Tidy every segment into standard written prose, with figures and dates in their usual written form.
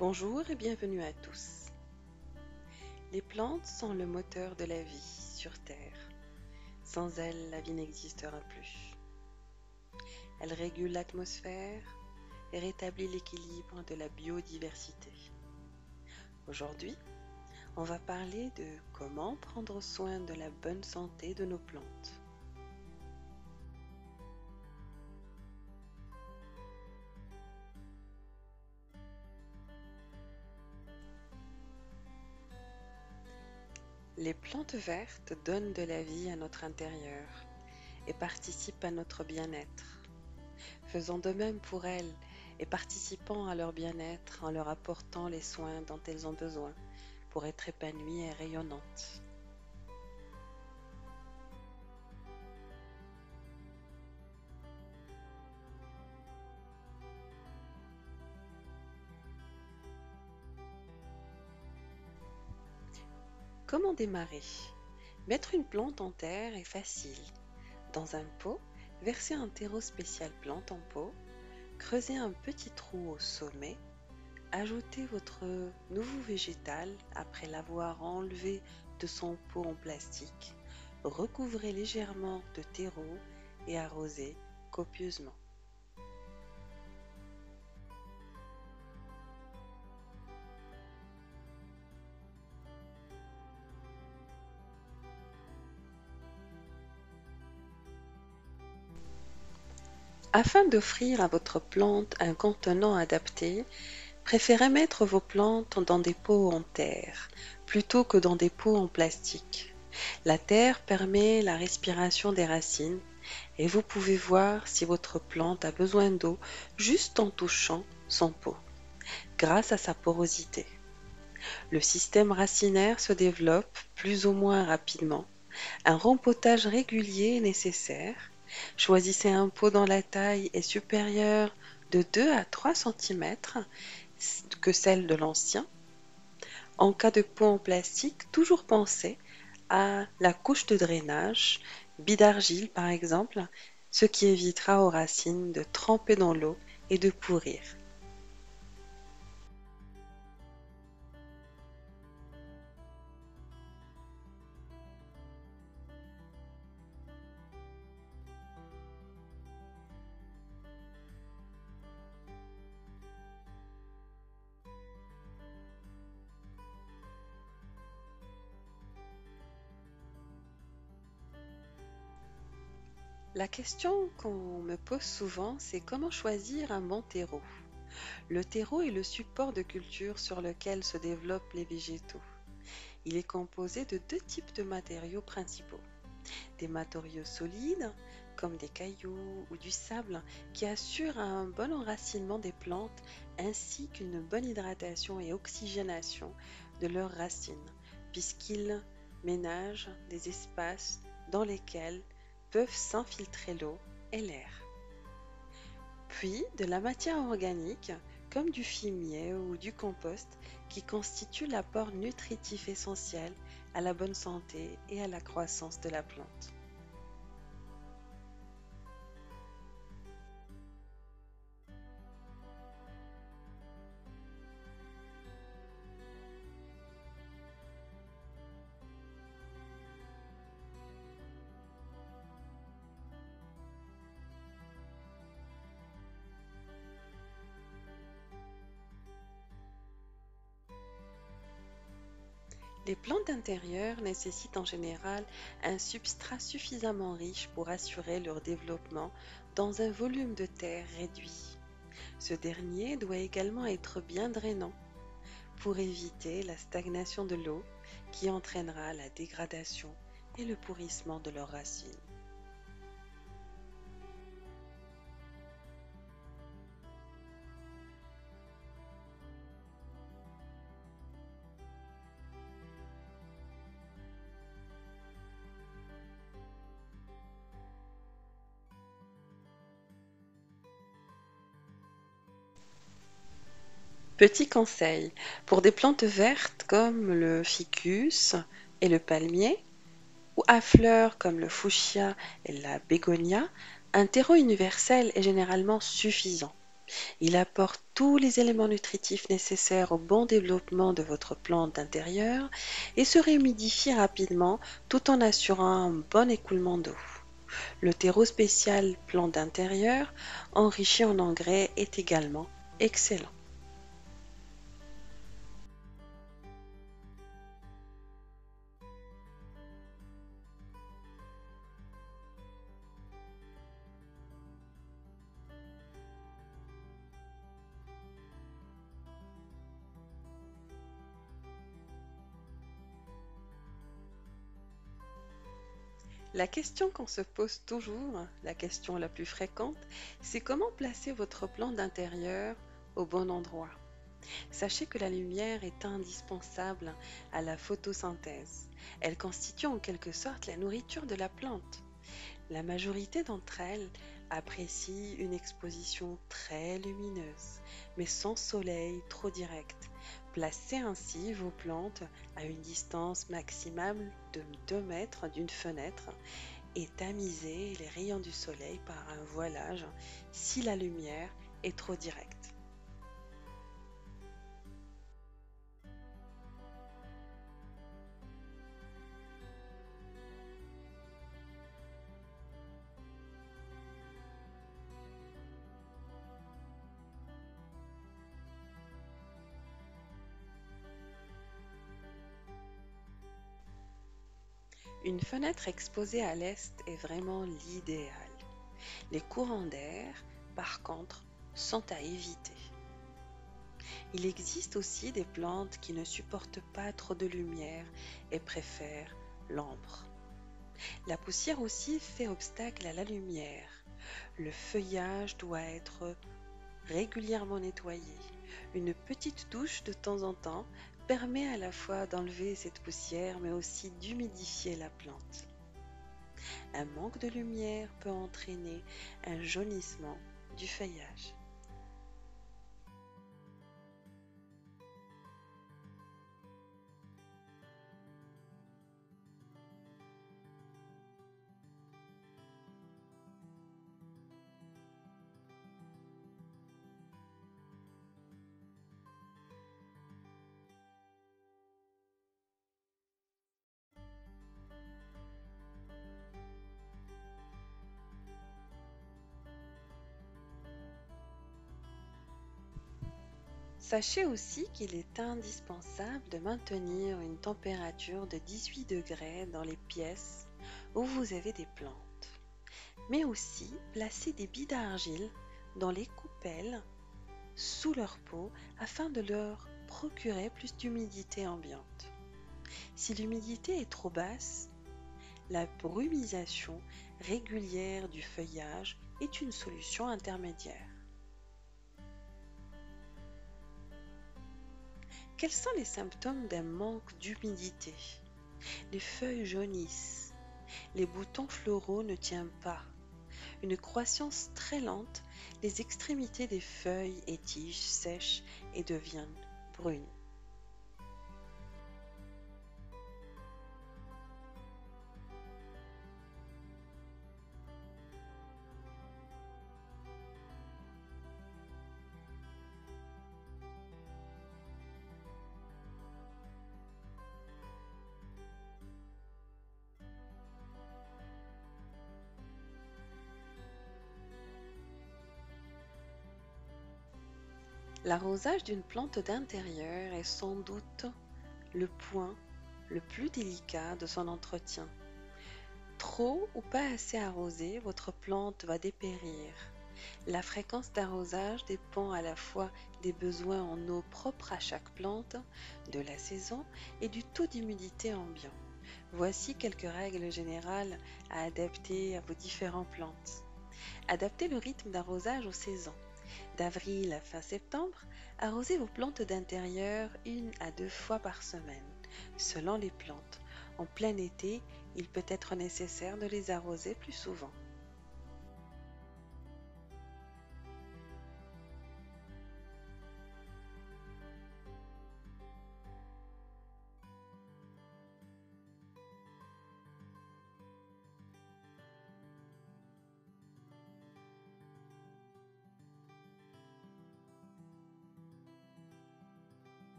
Bonjour et bienvenue à tous. Les plantes sont le moteur de la vie sur Terre. Sans elles, la vie n'existera plus. Elles régulent l'atmosphère et rétablissent l'équilibre de la biodiversité. Aujourd'hui, on va parler de comment prendre soin de la bonne santé de nos plantes. Les plantes vertes donnent de la vie à notre intérieur et participent à notre bien-être. Faisons de même pour elles et participant à leur bien-être en leur apportant les soins dont elles ont besoin pour être épanouies et rayonnantes. Comment démarrer? Mettre une plante en terre est facile. Dans un pot, versez un terreau spécial plante en pot, creusez un petit trou au sommet, ajoutez votre nouveau végétal après l'avoir enlevé de son pot en plastique, recouvrez légèrement de terreau et arrosez copieusement. Afin d'offrir à votre plante un contenant adapté, préférez mettre vos plantes dans des pots en terre plutôt que dans des pots en plastique. La terre permet la respiration des racines et vous pouvez voir si votre plante a besoin d'eau juste en touchant son pot, grâce à sa porosité. Le système racinaire se développe plus ou moins rapidement. Un rempotage régulier est nécessaire. Choisissez un pot dont la taille est supérieure de 2 à 3 cm que celle de l'ancien. En cas de pot en plastique, toujours pensez à la couche de drainage, billes d'argile par exemple, ce qui évitera aux racines de tremper dans l'eau et de pourrir. La question qu'on me pose souvent, c'est comment choisir un bon terreau. Le terreau est le support de culture sur lequel se développent les végétaux. Il est composé de deux types de matériaux principaux. Des matériaux solides, comme des cailloux ou du sable, qui assurent un bon enracinement des plantes ainsi qu'une bonne hydratation et oxygénation de leurs racines, puisqu'ils ménagent des espaces dans lesquels peuvent s'infiltrer l'eau et l'air. Puis de la matière organique, comme du fumier ou du compost, qui constitue l'apport nutritif essentiel à la bonne santé et à la croissance de la plante. Les plantes d'intérieur nécessitent en général un substrat suffisamment riche pour assurer leur développement dans un volume de terre réduit. Ce dernier doit également être bien drainant pour éviter la stagnation de l'eau qui entraînera la dégradation et le pourrissement de leurs racines. Petit conseil, pour des plantes vertes comme le ficus et le palmier, ou à fleurs comme le fuchsia et la bégonia, un terreau universel est généralement suffisant, Il apporte tous les éléments nutritifs nécessaires au bon développement de votre plante intérieure et se réhumidifie rapidement tout en assurant un bon écoulement d'eau. Le terreau spécial plante intérieure, enrichi en engrais, est également excellent. La question qu'on se pose toujours, la question la plus fréquente, c'est comment placer votre plante d'intérieur au bon endroit. Sachez que la lumière est indispensable à la photosynthèse. Elle constitue en quelque sorte la nourriture de la plante. La majorité d'entre elles apprécient une exposition très lumineuse, mais sans soleil trop direct. Placez ainsi vos plantes à une distance maximale de 2 mètres d'une fenêtre et tamisez les rayons du soleil par un voilage si la lumière est trop directe. Une fenêtre exposée à l'est est vraiment l'idéal. Les courants d'air, par contre, sont à éviter. Il existe aussi des plantes qui ne supportent pas trop de lumière et préfèrent l'ombre. La poussière aussi fait obstacle à la lumière. Le feuillage doit être régulièrement nettoyé. Une petite douche de temps en temps permet à la fois d'enlever cette poussière mais aussi d'humidifier la plante. Un manque de lumière peut entraîner un jaunissement du feuillage. Sachez aussi qu'il est indispensable de maintenir une température de 18 degrés dans les pièces où vous avez des plantes, mais aussi placer des billes d'argile dans les coupelles sous leur peau afin de leur procurer plus d'humidité ambiante. Si l'humidité est trop basse, la brumisation régulière du feuillage est une solution intermédiaire. Quels sont les symptômes d'un manque d'humidité? Les feuilles jaunissent, les boutons floraux ne tiennent pas, une croissance très lente, les extrémités des feuilles et tiges sèchent et deviennent brunes. L'arrosage d'une plante d'intérieur est sans doute le point le plus délicat de son entretien. Trop ou pas assez arrosé, votre plante va dépérir. La fréquence d'arrosage dépend à la fois des besoins en eau propre à chaque plante, de la saison et du taux d'humidité ambiant. Voici quelques règles générales à adapter à vos différentes plantes. Adaptez le rythme d'arrosage aux saisons. D'avril à fin septembre, arrosez vos plantes d'intérieur 1 à 2 fois par semaine, selon les plantes. En plein été, il peut être nécessaire de les arroser plus souvent.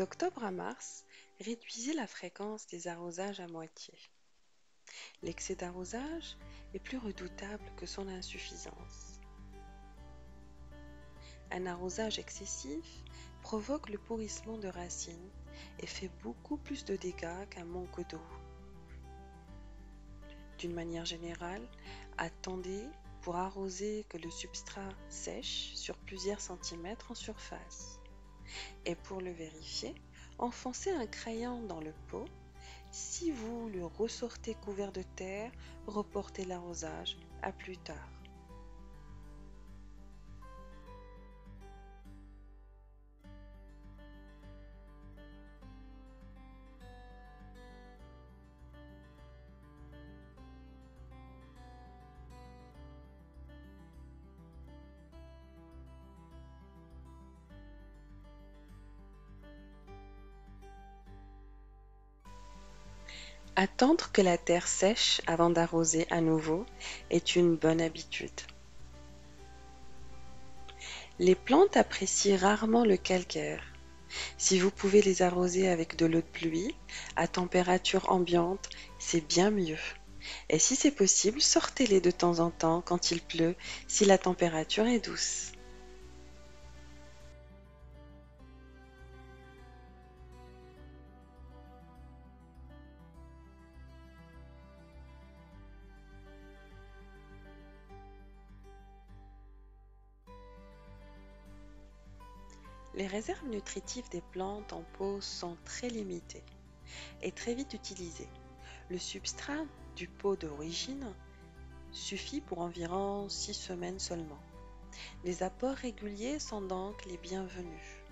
D'octobre à mars, réduisez la fréquence des arrosages à moitié. L'excès d'arrosage est plus redoutable que son insuffisance. Un arrosage excessif provoque le pourrissement de racines et fait beaucoup plus de dégâts qu'un manque d'eau. D'une manière générale, attendez pour arroser que le substrat sèche sur plusieurs centimètres en surface. Et pour le vérifier, enfoncez un crayon dans le pot. Si vous le ressortez couvert de terre, reportez l'arrosage à plus tard. Attendre que la terre sèche avant d'arroser à nouveau est une bonne habitude. Les plantes apprécient rarement le calcaire. Si vous pouvez les arroser avec de l'eau de pluie, à température ambiante, c'est bien mieux. Et si c'est possible, sortez-les de temps en temps quand il pleut, si la température est douce. Les réserves nutritives des plantes en pot sont très limitées et très vite utilisées. Le substrat du pot d'origine suffit pour environ 6 semaines seulement. Les apports réguliers sont donc les bienvenus.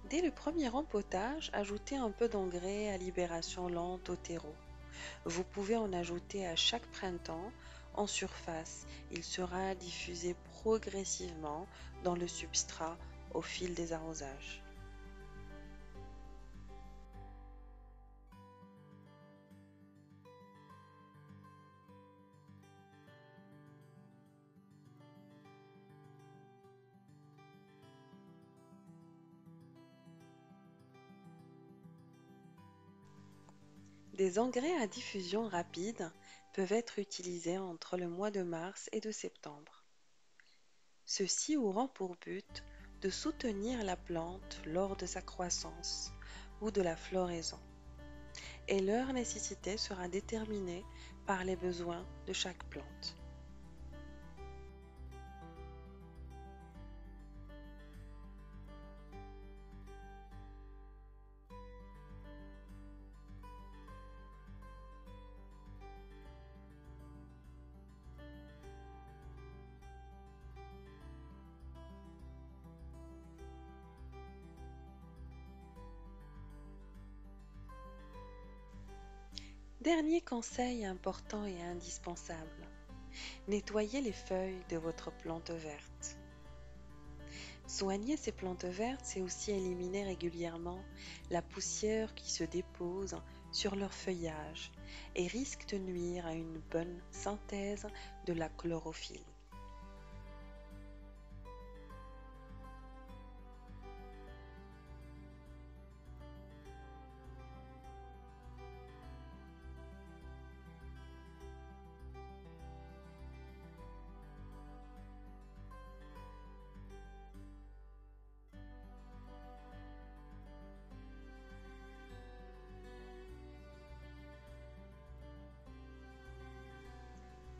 Dès le premier rempotage, ajoutez un peu d'engrais à libération lente au terreau. Vous pouvez en ajouter à chaque printemps en surface. Il sera diffusé progressivement dans le substrat au fil des arrosages. Des engrais à diffusion rapide peuvent être utilisés entre le mois de mars et de septembre. Ceux-ci auront pour but de soutenir la plante lors de sa croissance ou de la floraison, et leur nécessité sera déterminée par les besoins de chaque plante. Dernier conseil important et indispensable, nettoyez les feuilles de votre plante verte. Soigner ces plantes vertes, c'est aussi éliminer régulièrement la poussière qui se dépose sur leur feuillage et risque de nuire à une bonne synthèse de la chlorophylle.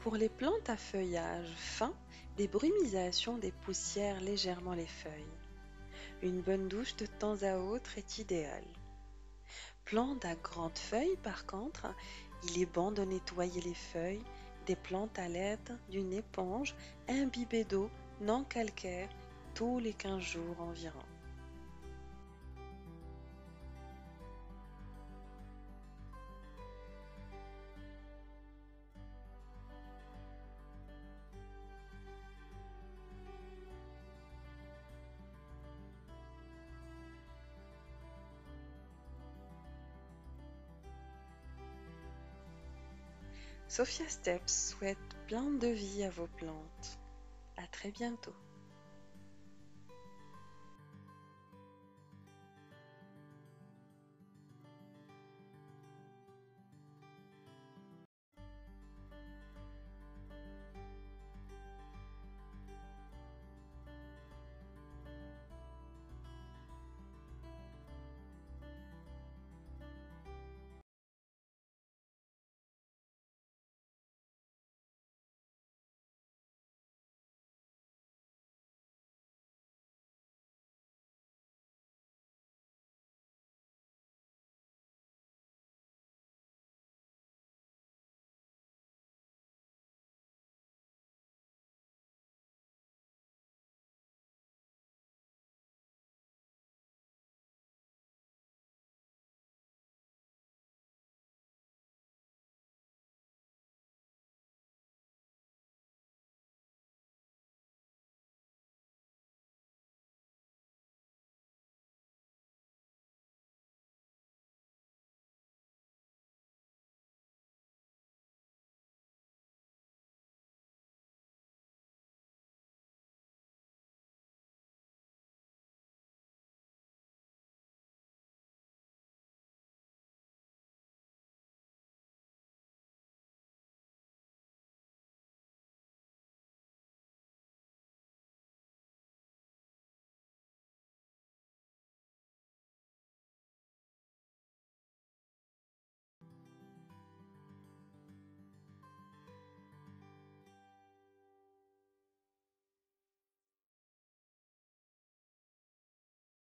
Pour les plantes à feuillage fin, des brumisations des poussières légèrement les feuilles. Une bonne douche de temps à autre est idéale. Plantes à grandes feuilles, par contre, il est bon de nettoyer les feuilles des plantes à l'aide d'une éponge imbibée d'eau non calcaire tous les 15 jours environ. Sophia Steps souhaite plein de vie à vos plantes. À très bientôt.